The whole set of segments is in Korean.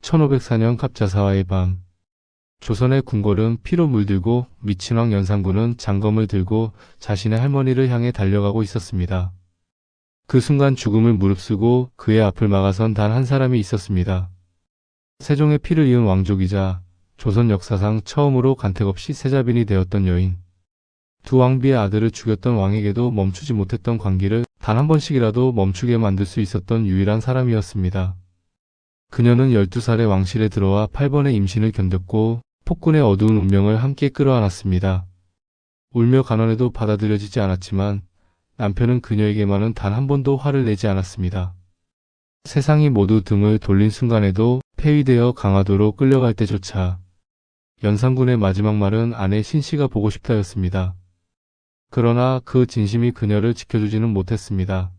1504년 갑자사화의 밤, 조선의 궁궐은 피로 물들고 미친왕 연산군은 장검을 들고 자신의 할머니를 향해 달려가고 있었습니다. 그 순간 죽음을 무릅쓰고 그의 앞을 막아선 단 한 사람이 있었습니다. 세종의 피를 이은 왕족이자 조선 역사상 처음으로 간택 없이 세자빈이 되었던 여인. 두 왕비의 아들을 죽였던 왕에게도 멈추지 못했던 광기를 단 한 번씩이라도 멈추게 만들 수 있었던 유일한 사람이었습니다. 그녀는 12살에 왕실에 들어와 8번의 임신을 견뎠고 폭군의 어두운 운명을 함께 끌어안았습니다. 울며 간원해도 받아들여지지 않았지만 남편은 그녀에게만은 단 한 번도 화를 내지 않았습니다. 세상이 모두 등을 돌린 순간에도 폐위되어 강화도로 끌려갈 때조차 연산군의 마지막 말은 아내 신씨가 보고 싶다였습니다. 그러나 그 진심이 그녀를 지켜주지는 못했습니다.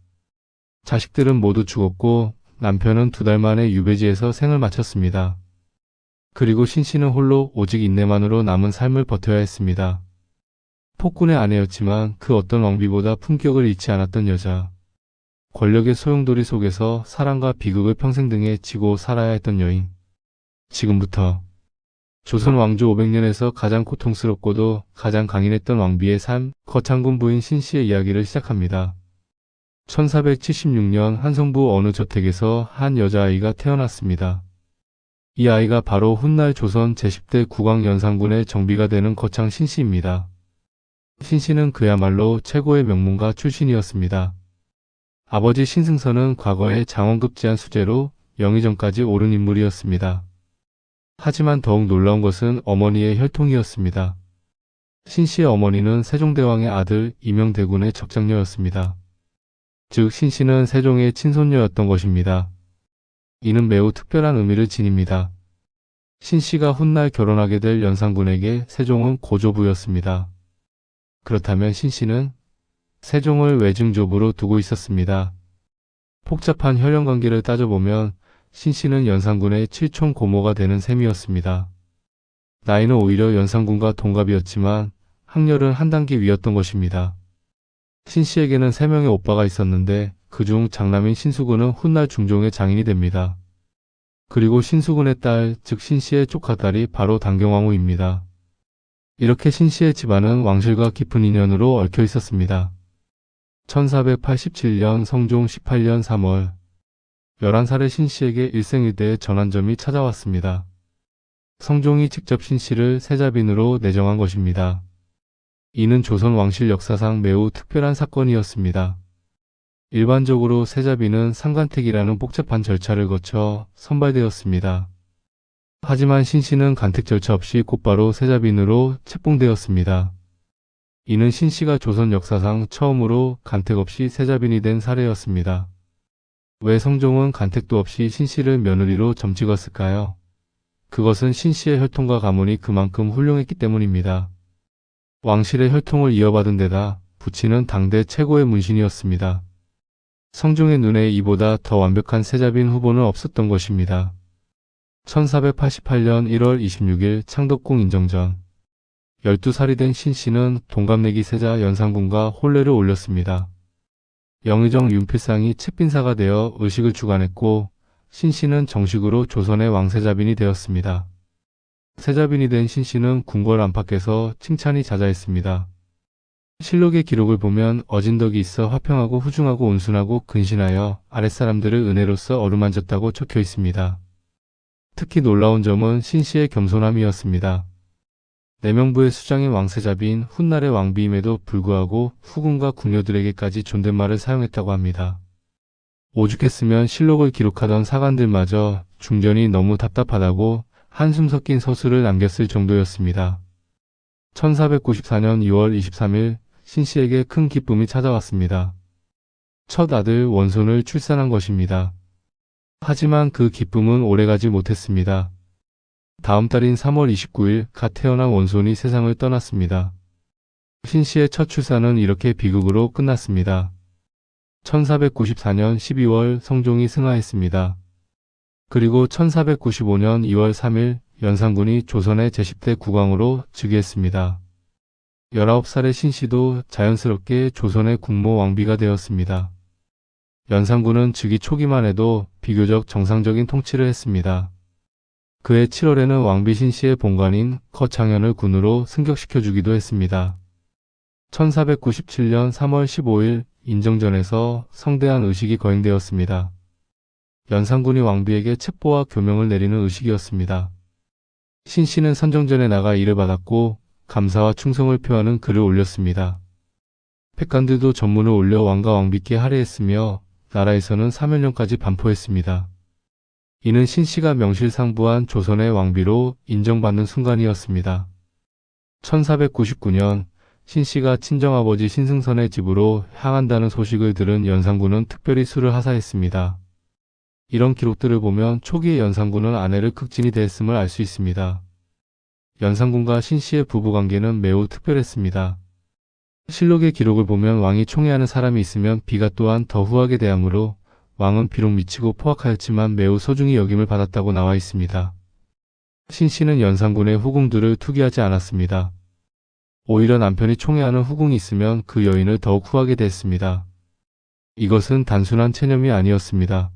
자식들은 모두 죽었고 남편은 2달 만에 유배지에서 생을 마쳤습니다. 그리고 신씨는 홀로 오직 인내만으로 남은 삶을 버텨야 했습니다. 폭군의 아내였지만 그 어떤 왕비보다 품격을 잃지 않았던 여자. 권력의 소용돌이 속에서 사랑과 비극을 평생 등에 지고 살아야 했던 여인. 지금부터 조선 왕조 500년에서 가장 고통스럽고도 가장 강인했던 왕비의 삶, 거창군 부인 신씨의 이야기를 시작합니다. 1476년 한성부 어느 저택에서 한 여자아이가 태어났습니다. 이 아이가 바로 훗날 조선 제10대 국왕 연산군의 정비가 되는 거창 신씨입니다. 신씨는 그야말로 최고의 명문가 출신이었습니다. 아버지 신승선은 과거에 장원급제한 수재로 영의정까지 오른 인물이었습니다. 하지만 더욱 놀라운 것은 어머니의 혈통이었습니다. 신씨의 어머니는 세종대왕의 아들 이명대군의 적장녀였습니다. 즉 신씨는 세종의 친손녀였던 것입니다. 이는 매우 특별한 의미를 지닙니다. 신씨가 훗날 결혼하게 될 연산군에게 세종은 고조부였습니다. 그렇다면 신씨는 세종을 외증조부로 두고 있었습니다. 복잡한 혈연관계를 따져보면 신씨는 연산군의 칠촌 고모가 되는 셈이었습니다. 나이는 오히려 연산군과 동갑이었지만 학렬은 한 단계 위였던 것입니다. 신씨에게는 3명의 오빠가 있었는데 그중 장남인 신수군은 훗날 중종의 장인이 됩니다. 그리고 신수군의 딸, 즉 신씨의 조카딸이 바로 단경왕후입니다. 이렇게 신씨의 집안은 왕실과 깊은 인연으로 얽혀 있었습니다. 1487년 성종 18년 3월 11살의 신씨에게 일생일대의 전환점이 찾아왔습니다. 성종이 직접 신씨를 세자빈으로 내정한 것입니다. 이는 조선 왕실 역사상 매우 특별한 사건이었습니다. 일반적으로 세자빈은 상간택이라는 복잡한 절차를 거쳐 선발되었습니다. 하지만 신씨는 간택 절차 없이 곧바로 세자빈으로 책봉되었습니다. 이는 신씨가 조선 역사상 처음으로 간택 없이 세자빈이 된 사례였습니다. 왜 성종은 간택도 없이 신씨를 며느리로 점찍었을까요? 그것은 신씨의 혈통과 가문이 그만큼 훌륭했기 때문입니다. 왕실의 혈통을 이어받은 데다 부친은 당대 최고의 문신이었습니다. 성종의 눈에 이보다 더 완벽한 세자빈 후보는 없었던 것입니다. 1488년 1월 26일 창덕궁 인정전 12살이 된 신씨는 동갑내기 세자 연산군과 혼례를 올렸습니다. 영의정 윤필상이 채빈사가 되어 의식을 주관했고 신씨는 정식으로 조선의 왕세자빈이 되었습니다. 세자빈이 된 신씨는 궁궐 안팎에서 칭찬이 자자했습니다. 실록의 기록을 보면 어진덕이 있어 화평하고 후중하고 온순하고 근신하여 아랫사람들을 은혜로써 어루만졌다고 적혀 있습니다. 특히 놀라운 점은 신씨의 겸손함이었습니다. 내명부의 수장인 왕세자빈 훗날의 왕비임에도 불구하고 후궁과 궁녀들에게까지 존댓말을 사용했다고 합니다. 오죽했으면 실록을 기록하던 사관들마저 중전이 너무 답답하다고 한숨 섞인 서술을 남겼을 정도였습니다. 1494년 2월 23일 신씨에게 큰 기쁨이 찾아왔습니다. 첫 아들 원손을 출산한 것입니다. 하지만 그 기쁨은 오래가지 못했습니다. 다음 달인 3월 29일 갓 태어난 원손이 세상을 떠났습니다. 신씨의 첫 출산은 이렇게 비극으로 끝났습니다. 1494년 12월 성종이 승하했습니다. 그리고 1495년 2월 3일 연산군이 조선의 제10대 국왕으로 즉위했습니다. 19살의 신씨도 자연스럽게 조선의 국모 왕비가 되었습니다. 연산군은 즉위 초기만 해도 비교적 정상적인 통치를 했습니다. 그해 7월에는 왕비 신씨의 본관인 거창현을 군으로 승격시켜주기도 했습니다. 1497년 3월 15일 인정전에서 성대한 의식이 거행되었습니다. 연산군이 왕비에게 첩보와 교명을 내리는 의식이었습니다. 신씨는 선정전에 나가 일을 받았고 감사와 충성을 표하는 글을 올렸습니다. 백관들도 전문을 올려 왕과 왕비께 할애했으며 나라에서는 사면령까지 반포했습니다. 이는 신씨가 명실상부한 조선의 왕비로 인정받는 순간이었습니다. 1499년 신씨가 친정아버지 신승선의 집으로 향한다는 소식을 들은 연산군은 특별히 술을 하사했습니다. 이런 기록들을 보면 초기의 연산군은 아내를 극진히 대했음을 알 수 있습니다. 연산군과 신씨의 부부관계는 매우 특별했습니다. 실록의 기록을 보면 왕이 총애하는 사람이 있으면 비가 또한 더 후하게 대하므로 왕은 비록 미치고 포악하였지만 매우 소중히 여김을 받았다고 나와 있습니다. 신씨는 연산군의 후궁들을 투기하지 않았습니다. 오히려 남편이 총애하는 후궁이 있으면 그 여인을 더욱 후하게 대했습니다. 이것은 단순한 체념이 아니었습니다.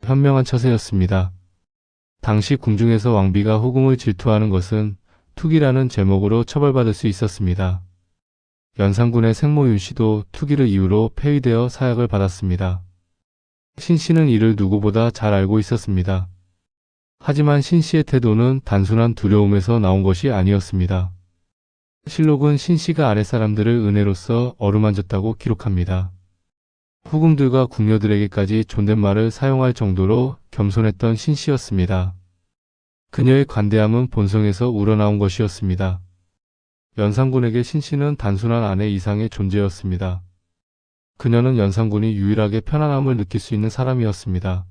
현명한 처세였습니다. 당시 궁중에서 왕비가 후궁을 질투하는 것은 투기라는 제목으로 처벌받을 수 있었습니다. 연산군의 생모 윤씨도 투기를 이유로 폐위되어 사약을 받았습니다. 신씨는 이를 누구보다 잘 알고 있었습니다. 하지만 신씨의 태도는 단순한 두려움에서 나온 것이 아니었습니다. 실록은 신씨가 아랫사람들을 은혜로써 어루만졌다고 기록합니다. 후궁들과 궁녀들에게까지 존댓말을 사용할 정도로 겸손했던 신씨였습니다. 그녀의 관대함은 본성에서 우러나온 것이었습니다. 연산군에게 신씨는 단순한 아내 이상의 존재였습니다. 그녀는 연산군이 유일하게 편안함을 느낄 수 있는 사람이었습니다.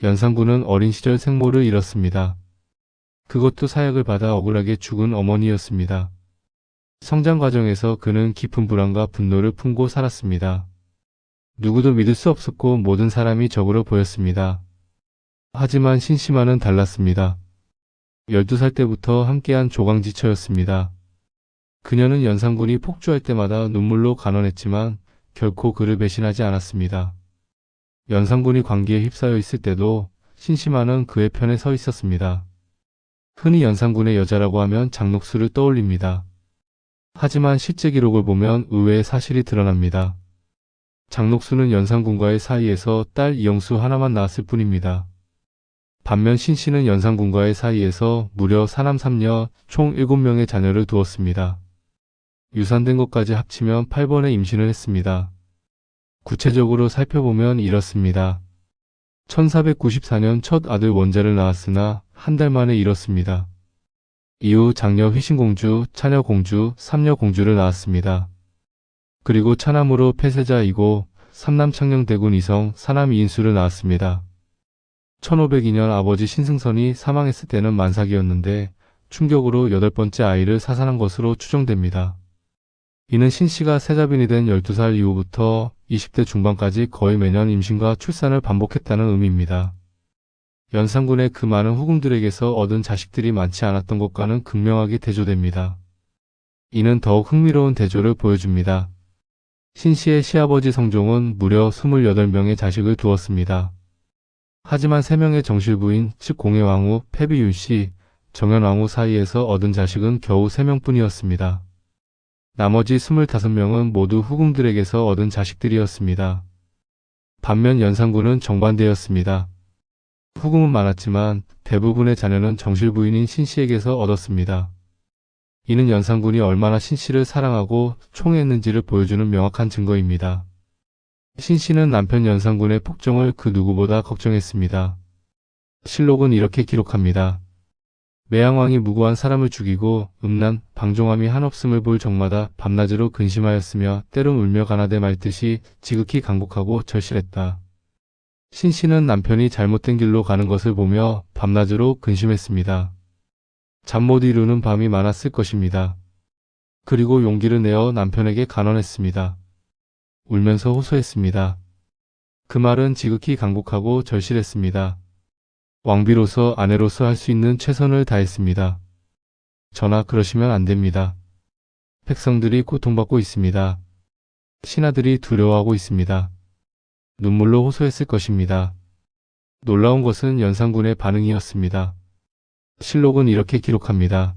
연산군은 어린 시절 생모를 잃었습니다. 그것도 사약을 받아 억울하게 죽은 어머니였습니다. 성장 과정에서 그는 깊은 불안과 분노를 품고 살았습니다. 누구도 믿을 수 없었고 모든 사람이 적으로 보였습니다. 하지만 신씨만은 달랐습니다. 12살 때부터 함께한 조강지처였습니다. 그녀는 연산군이 폭주할 때마다 눈물로 간언했지만 결코 그를 배신하지 않았습니다. 연산군이 관계에 휩싸여 있을 때도 신씨만은 그의 편에 서 있었습니다. 흔히 연산군의 여자라고 하면 장녹수를 떠올립니다. 하지만 실제 기록을 보면 의외의 사실이 드러납니다. 장녹수는 연산군과의 사이에서 딸 이영수 하나만 낳았을 뿐입니다. 반면 신씨는 연산군과의 사이에서 무려 사남 3녀 총 7명의 자녀를 두었습니다. 유산된 것까지 합치면 8번의 임신을 했습니다. 구체적으로 살펴보면 이렇습니다. 1494년 첫 아들 원자를 낳았으나 한 달 만에 잃었습니다. 이후 장녀 휘신공주, 차녀공주, 삼녀공주를 낳았습니다. 그리고 차남으로 폐세자이고 삼남 창녕대군 이성, 사남 이인수를 낳았습니다. 1502년 아버지 신승선이 사망했을 때는 만삭이었는데 충격으로 8번째 아이를 사산한 것으로 추정됩니다. 이는 신씨가 세자빈이 된 12살 이후부터 20대 중반까지 거의 매년 임신과 출산을 반복했다는 의미입니다. 연산군의 그 많은 후궁들에게서 얻은 자식들이 많지 않았던 것과는 극명하게 대조됩니다. 이는 더욱 흥미로운 대조를 보여줍니다. 신씨의 시아버지 성종은 무려 28명의 자식을 두었습니다. 하지만 3명의 정실부인 즉 공해왕후, 패비윤씨, 정현왕후 사이에서 얻은 자식은 겨우 3명뿐이었습니다. 나머지 25명은 모두 후궁들에게서 얻은 자식들이었습니다. 반면 연산군은 정반대였습니다. 후궁은 많았지만 대부분의 자녀는 정실부인인 신씨에게서 얻었습니다. 이는 연산군이 얼마나 신씨를 사랑하고 총애했는지를 보여주는 명확한 증거입니다. 신씨는 남편 연산군의 폭정을 그 누구보다 걱정했습니다. 실록은 이렇게 기록합니다. 매양왕이 무고한 사람을 죽이고 음란, 방종함이 한없음을 볼 적마다 밤낮으로 근심하였으며 때론 울며 가나되 말듯이 지극히 간곡하고 절실했다. 신씨는 남편이 잘못된 길로 가는 것을 보며 밤낮으로 근심했습니다. 잠 못 이루는 밤이 많았을 것입니다. 그리고 용기를 내어 남편에게 간언했습니다. 울면서 호소했습니다. 그 말은 지극히 간곡하고 절실했습니다. 왕비로서 아내로서 할 수 있는 최선을 다했습니다. 전하 그러시면 안 됩니다. 백성들이 고통받고 있습니다. 신하들이 두려워하고 있습니다. 눈물로 호소했을 것입니다. 놀라운 것은 연산군의 반응이었습니다. 실록은 이렇게 기록합니다.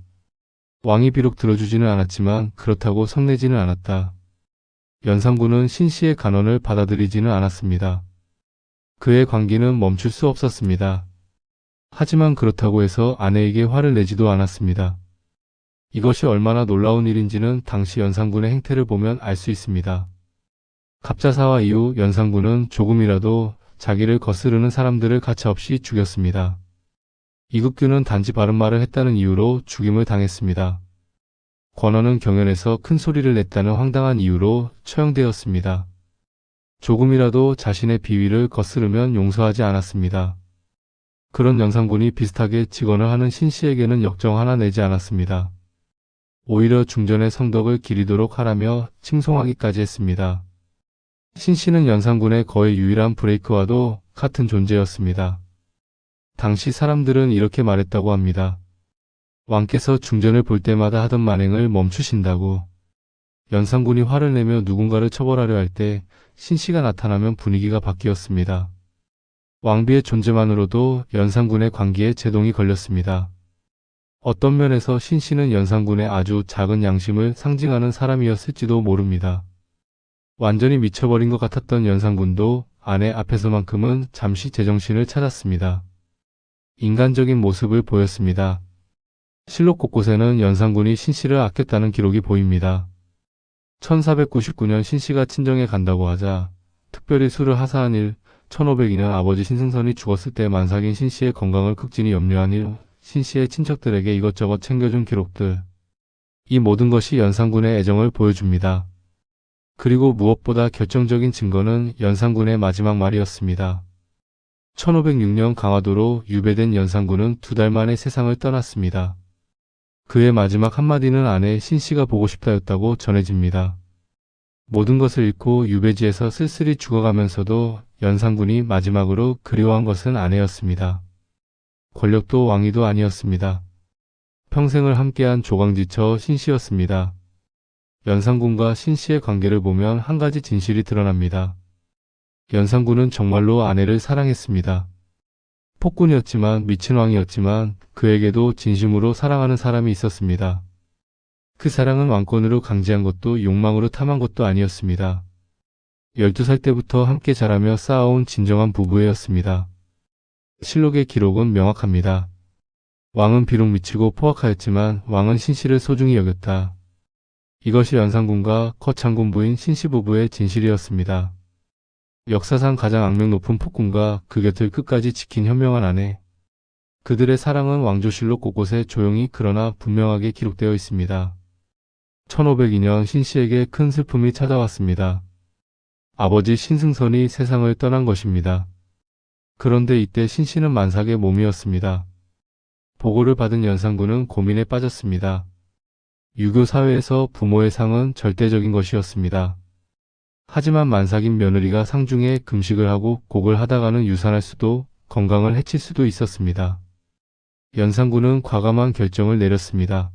왕이 비록 들어주지는 않았지만 그렇다고 성내지는 않았다. 연산군은 신씨의 간언을 받아들이지는 않았습니다. 그의 광기는 멈출 수 없었습니다. 하지만 그렇다고 해서 아내에게 화를 내지도 않았습니다. 이것이 얼마나 놀라운 일인지는 당시 연산군의 행태를 보면 알 수 있습니다. 갑자사화 이후 연산군은 조금이라도 자기를 거스르는 사람들을 가차없이 죽였습니다. 이국규는 단지 바른 말을 했다는 이유로 죽임을 당했습니다. 권원은 경연에서 큰 소리를 냈다는 황당한 이유로 처형되었습니다. 조금이라도 자신의 비위를 거스르면 용서하지 않았습니다. 그런 연산군이 비슷하게 직언을 하는 신씨에게는 역정 하나 내지 않았습니다. 오히려 중전의 성덕을 기리도록 하라며 칭송하기까지 했습니다. 신씨는 연산군의 거의 유일한 브레이크와도 같은 존재였습니다. 당시 사람들은 이렇게 말했다고 합니다. 왕께서 중전을 볼 때마다 하던 만행을 멈추신다고. 연산군이 화를 내며 누군가를 처벌하려 할 때 신씨가 나타나면 분위기가 바뀌었습니다. 왕비의 존재만으로도 연산군의 관기에 제동이 걸렸습니다. 어떤 면에서 신씨는 연산군의 아주 작은 양심을 상징하는 사람이었을지도 모릅니다. 완전히 미쳐버린 것 같았던 연산군도 아내 앞에서만큼은 잠시 제정신을 찾았습니다. 인간적인 모습을 보였습니다. 실록 곳곳에는 연산군이 신씨를 아꼈다는 기록이 보입니다. 1499년 신씨가 친정에 간다고 하자 특별히 술을 하사한 일, 1502년 아버지 신승선이 죽었을 때 만삭인 신씨의 건강을 극진히 염려한 일, 신씨의 친척들에게 이것저것 챙겨준 기록들. 이 모든 것이 연산군의 애정을 보여줍니다. 그리고 무엇보다 결정적인 증거는 연산군의 마지막 말이었습니다. 1506년 강화도로 유배된 연산군은 2달 만에 세상을 떠났습니다. 그의 마지막 한마디는 아내 신씨가 보고 싶다였다고 전해집니다. 모든 것을 잃고 유배지에서 쓸쓸히 죽어가면서도 연산군이 마지막으로 그리워한 것은 아내였습니다. 권력도 왕위도 아니었습니다. 평생을 함께한 조강지처 신씨였습니다. 연산군과 신씨의 관계를 보면 한 가지 진실이 드러납니다. 연산군은 정말로 아내를 사랑했습니다. 폭군이었지만 미친 왕이었지만 그에게도 진심으로 사랑하는 사람이 있었습니다. 그 사랑은 왕권으로 강제한 것도 욕망으로 탐한 것도 아니었습니다. 12살 때부터 함께 자라며 쌓아온 진정한 부부애였습니다. 실록의 기록은 명확합니다. 왕은 비록 미치고 포악하였지만 왕은 신씨를 소중히 여겼다. 이것이 연산군과 거창군 부인 신씨 부부의 진실이었습니다. 역사상 가장 악명 높은 폭군과 그 곁을 끝까지 지킨 현명한 아내. 그들의 사랑은 왕조실록 곳곳에 조용히 그러나 분명하게 기록되어 있습니다. 1502년 신씨에게 큰 슬픔이 찾아왔습니다. 아버지 신승선이 세상을 떠난 것입니다. 그런데 이때 신씨는 만삭의 몸이었습니다. 보고를 받은 연산군은 고민에 빠졌습니다. 유교 사회에서 부모의 상은 절대적인 것이었습니다. 하지만 만삭인 며느리가 상중에 금식을 하고 곡을 하다가는 유산할 수도 건강을 해칠 수도 있었습니다. 연산군은 과감한 결정을 내렸습니다.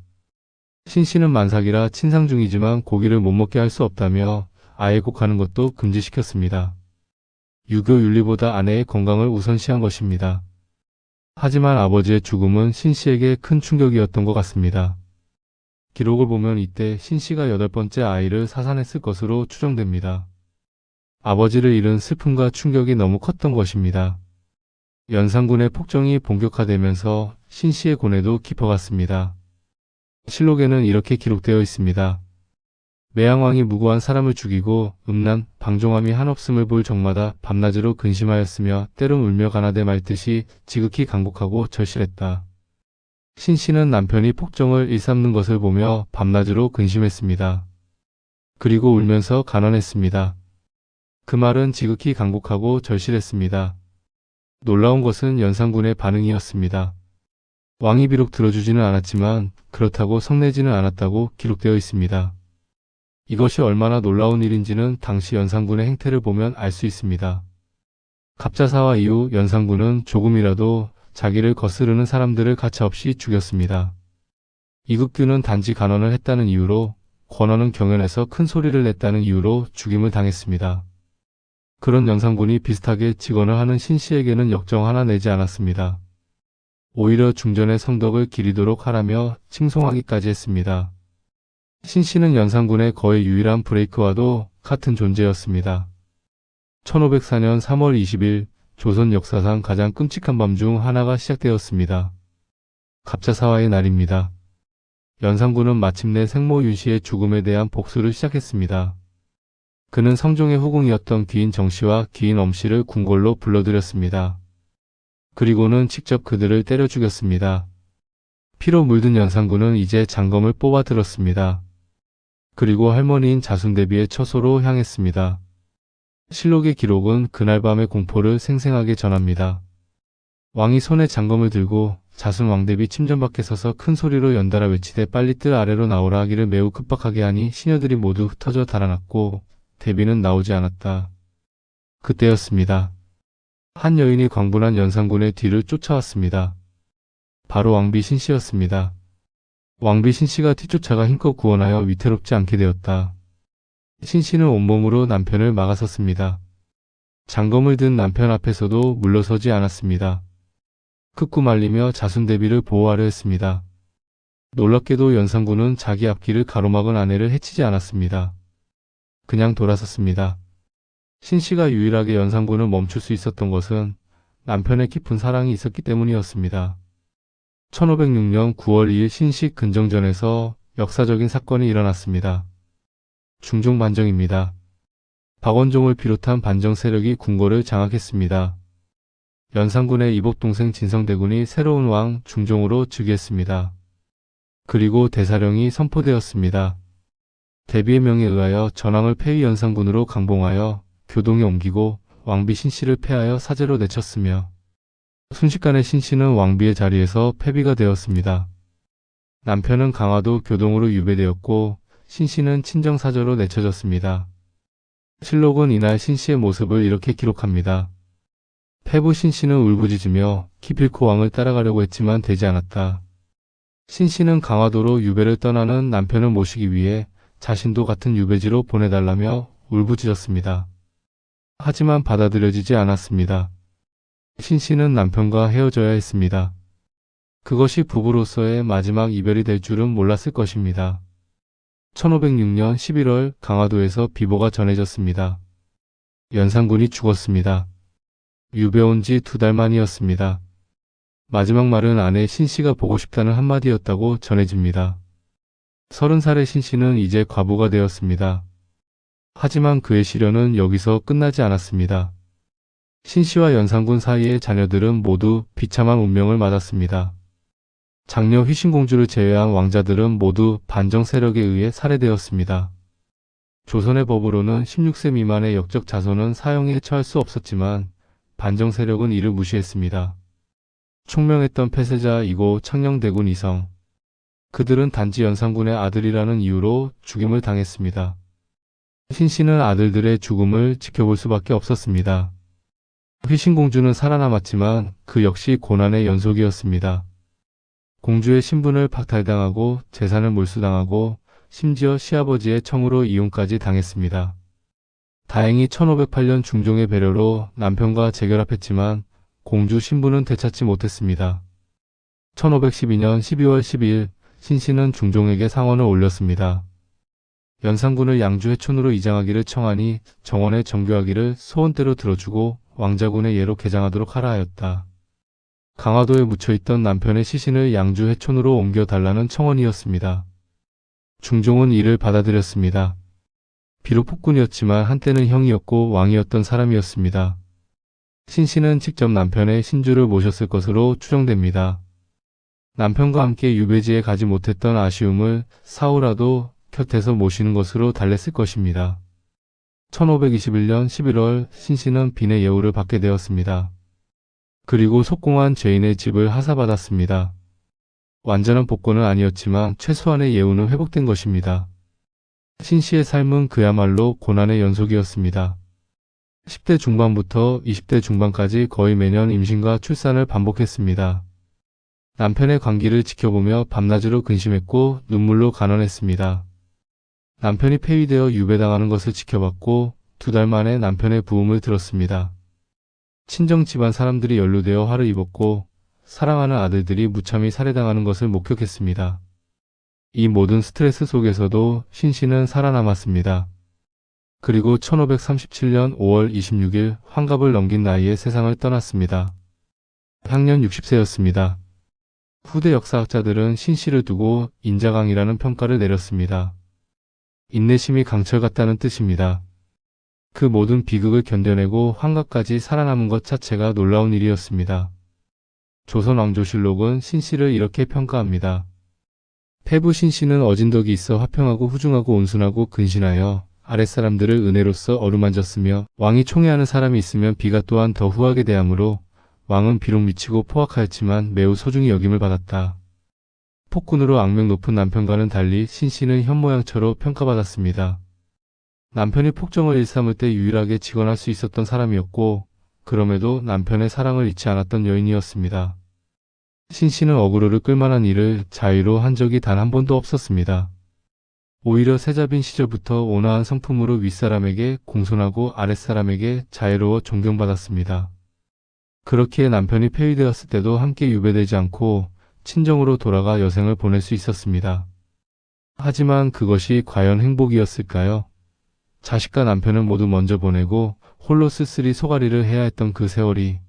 신씨는 만삭이라 친상 중이지만 고기를 못 먹게 할 수 없다며 아예 곡하는 것도 금지시켰습니다. 유교 윤리보다 아내의 건강을 우선시한 것입니다. 하지만 아버지의 죽음은 신씨에게 큰 충격이었던 것 같습니다. 기록을 보면 이때 신씨가 8번째 아이를 사산했을 것으로 추정됩니다. 아버지를 잃은 슬픔과 충격이 너무 컸던 것입니다. 연산군의 폭정이 본격화되면서 신씨의 고뇌도 깊어갔습니다. 실록에는 이렇게 기록되어 있습니다. 매양왕이 무고한 사람을 죽이고 음란, 방종함이 한없음을 볼 적마다 밤낮으로 근심하였으며 때론 울며 가나되 말듯이 지극히 간곡하고 절실했다. 신씨는 남편이 폭정을 일삼는 것을 보며 밤낮으로 근심했습니다. 그리고 울면서 간언했습니다. 그 말은 지극히 간곡하고 절실했습니다. 놀라운 것은 연산군의 반응이었습니다. 왕이 비록 들어주지는 않았지만 그렇다고 성내지는 않았다고 기록되어 있습니다. 이것이 얼마나 놀라운 일인지는 당시 연산군의 행태를 보면 알 수 있습니다. 갑자사화 이후 연산군은 조금이라도 자기를 거스르는 사람들을 가차없이 죽였습니다. 이국규는 단지 간언을 했다는 이유로, 권원은 경연에서 큰 소리를 냈다는 이유로 죽임을 당했습니다. 그런 연산군이 비슷하게 직언을 하는 신씨에게는 역정 하나 내지 않았습니다. 오히려 중전의 성덕을 기리도록 하라며 칭송하기까지 했습니다. 신씨는 연산군의 거의 유일한 브레이크와도 같은 존재였습니다. 1504년 3월 20일 조선 역사상 가장 끔찍한 밤 중 하나가 시작되었습니다. 갑자사화의 날입니다. 연산군은 마침내 생모 윤씨의 죽음에 대한 복수를 시작했습니다. 그는 성종의 후궁이었던 귀인 정씨와 귀인 엄씨를 궁궐로 불러들였습니다. 그리고는 직접 그들을 때려 죽였습니다. 피로 물든 연산군은 이제 장검을 뽑아 들었습니다. 그리고 할머니인 자순대비의 처소로 향했습니다. 실록의 기록은 그날 밤의 공포를 생생하게 전합니다. 왕이 손에 장검을 들고 자순 왕대비 침전 밖에 서서 큰 소리로 연달아 외치되 빨리 뜰 아래로 나오라 하기를 매우 급박하게 하니 시녀들이 모두 흩어져 달아났고 대비는 나오지 않았다. 그때였습니다. 한 여인이 광분한 연산군의 뒤를 쫓아왔습니다. 바로 왕비 신씨였습니다. 왕비 신씨가 뒤쫓아가 힘껏 구원하여 위태롭지 않게 되었다. 신씨는 온몸으로 남편을 막아섰습니다. 장검을 든 남편 앞에서도 물러서지 않았습니다. 극구 말리며 자순대비를 보호하려 했습니다. 놀랍게도 연산군은 자기 앞길을 가로막은 아내를 해치지 않았습니다. 그냥 돌아섰습니다. 신씨가 유일하게 연산군을 멈출 수 있었던 것은 남편의 깊은 사랑이 있었기 때문이었습니다. 1506년 9월 2일 신씨 근정전에서 역사적인 사건이 일어났습니다. 중종 반정입니다. 박원종을 비롯한 반정 세력이 궁궐을 장악했습니다. 연산군의 이복동생 진성대군이 새로운 왕 중종으로 즉위했습니다. 그리고 대사령이 선포되었습니다. 대비의 명에 의하여 전황을 폐위 연산군으로 강봉하여 교동에 옮기고 왕비 신씨를 폐하여 사제로 내쳤으며 순식간에 신씨는 왕비의 자리에서 폐비가 되었습니다. 남편은 강화도 교동으로 유배되었고 신씨는 친정사저로 내쳐졌습니다. 실록은 이날 신씨의 모습을 이렇게 기록합니다. 패부 신씨는 울부짖으며 기필코 왕을 따라가려고 했지만 되지 않았다. 신씨는 강화도로 유배를 떠나는 남편을 모시기 위해 자신도 같은 유배지로 보내달라며 울부짖었습니다. 하지만 받아들여지지 않았습니다. 신씨는 남편과 헤어져야 했습니다. 그것이 부부로서의 마지막 이별이 될 줄은 몰랐을 것입니다. 1506년 11월 강화도에서 비보가 전해졌습니다. 연산군이 죽었습니다. 유배 온 지 2달 만이었습니다. 마지막 말은 아내 신씨가 보고 싶다는 한마디였다고 전해집니다. 30살의 신씨는 이제 과부가 되었습니다. 하지만 그의 시련은 여기서 끝나지 않았습니다. 신씨와 연산군 사이의 자녀들은 모두 비참한 운명을 맞았습니다. 장녀 휘신공주를 제외한 왕자들은 모두 반정 세력에 의해 살해되었습니다. 조선의 법으로는 16세 미만의 역적 자손은 사형에 처할 수 없었지만 반정 세력은 이를 무시했습니다. 총명했던 폐쇄자 이고 창녕대군 이성. 그들은 단지 연산군의 아들이라는 이유로 죽임을 당했습니다. 신씨는 아들들의 죽음을 지켜볼 수밖에 없었습니다. 휘신공주는 살아남았지만 그 역시 고난의 연속이었습니다. 공주의 신분을 박탈당하고 재산을 몰수당하고 심지어 시아버지의 청으로 이혼까지 당했습니다. 다행히 1508년 중종의 배려로 남편과 재결합했지만 공주 신분은 되찾지 못했습니다. 1512년 12월 12일 신씨는 중종에게 상언을 올렸습니다. 연산군을 양주 해촌으로 이장하기를 청하니 정원에 정교하기를 소원대로 들어주고 왕자군의 예로 개장하도록 하라 하였다. 강화도에 묻혀있던 남편의 시신을 양주 해촌으로 옮겨달라는 청원이었습니다. 중종은 이를 받아들였습니다. 비록 폭군이었지만 한때는 형이었고 왕이었던 사람이었습니다. 신씨는 직접 남편의 신주를 모셨을 것으로 추정됩니다. 남편과 함께 유배지에 가지 못했던 아쉬움을 사후라도 곁에서 모시는 것으로 달랬을 것입니다. 1521년 11월 신씨는 빈의 예우를 받게 되었습니다. 그리고 속공한 죄인의 집을 하사받았습니다. 완전한 복권은 아니었지만 최소한의 예우는 회복된 것입니다. 신씨의 삶은 그야말로 고난의 연속이었습니다. 10대 중반부터 20대 중반까지 거의 매년 임신과 출산을 반복했습니다. 남편의 관기를 지켜보며 밤낮으로 근심했고 눈물로 간언했습니다. 남편이 폐위되어 유배당하는 것을 지켜봤고 2달 만에 남편의 부음을 들었습니다. 친정 집안 사람들이 연루되어 화를 입었고 사랑하는 아들들이 무참히 살해당하는 것을 목격했습니다. 이 모든 스트레스 속에서도 신씨는 살아남았습니다. 그리고 1537년 5월 26일 환갑을 넘긴 나이에 세상을 떠났습니다. 향년 60세였습니다. 후대 역사학자들은 신씨를 두고 인자강이라는 평가를 내렸습니다. 인내심이 강철 같다는 뜻입니다. 그 모든 비극을 견뎌내고 환갑까지 살아남은 것 자체가 놀라운 일이었습니다. 조선왕조실록은 신씨를 이렇게 평가합니다. 패부 신씨는 어진덕이 있어 화평하고 후중하고 온순하고 근신하여 아랫사람들을 은혜로써 어루만졌으며 왕이 총애하는 사람이 있으면 비가 또한 더 후하게 대하므로 왕은 비록 미치고 포악하였지만 매우 소중히 여김을 받았다. 폭군으로 악명 높은 남편과는 달리 신씨는 현모양처로 평가받았습니다. 남편이 폭정을 일삼을 때 유일하게 직언할 수 있었던 사람이었고 그럼에도 남편의 사랑을 잊지 않았던 여인이었습니다. 신씨는 어그로를 끌만한 일을 자의로 한 적이 단 한 번도 없었습니다. 오히려 세자빈 시절부터 온화한 성품으로 윗사람에게 공손하고 아랫사람에게 자애로워 존경받았습니다. 그렇기에 남편이 폐위되었을 때도 함께 유배되지 않고 친정으로 돌아가 여생을 보낼 수 있었습니다. 하지만 그것이 과연 행복이었을까요? 자식과 남편은 모두 먼저 보내고 홀로 쓸쓸히 소가리를 해야 했던 그 세월이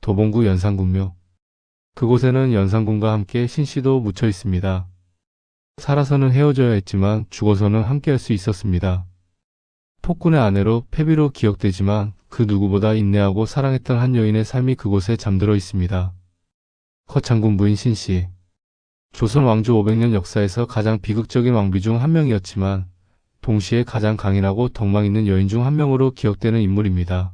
도봉구 연산군묘. 그곳에는 연산군과 함께 신씨도 묻혀 있습니다. 살아서는 헤어져야 했지만 죽어서는 함께할 수 있었습니다. 폭군의 아내로 패비로 기억되지만 그 누구보다 인내하고 사랑했던 한 여인의 삶이 그곳에 잠들어 있습니다. 거창군 부인 신씨. 조선 왕조 500년 역사에서 가장 비극적인 왕비 중 한 명이었지만 동시에 가장 강인하고 덕망 있는 여인 중 한 명으로 기억되는 인물입니다.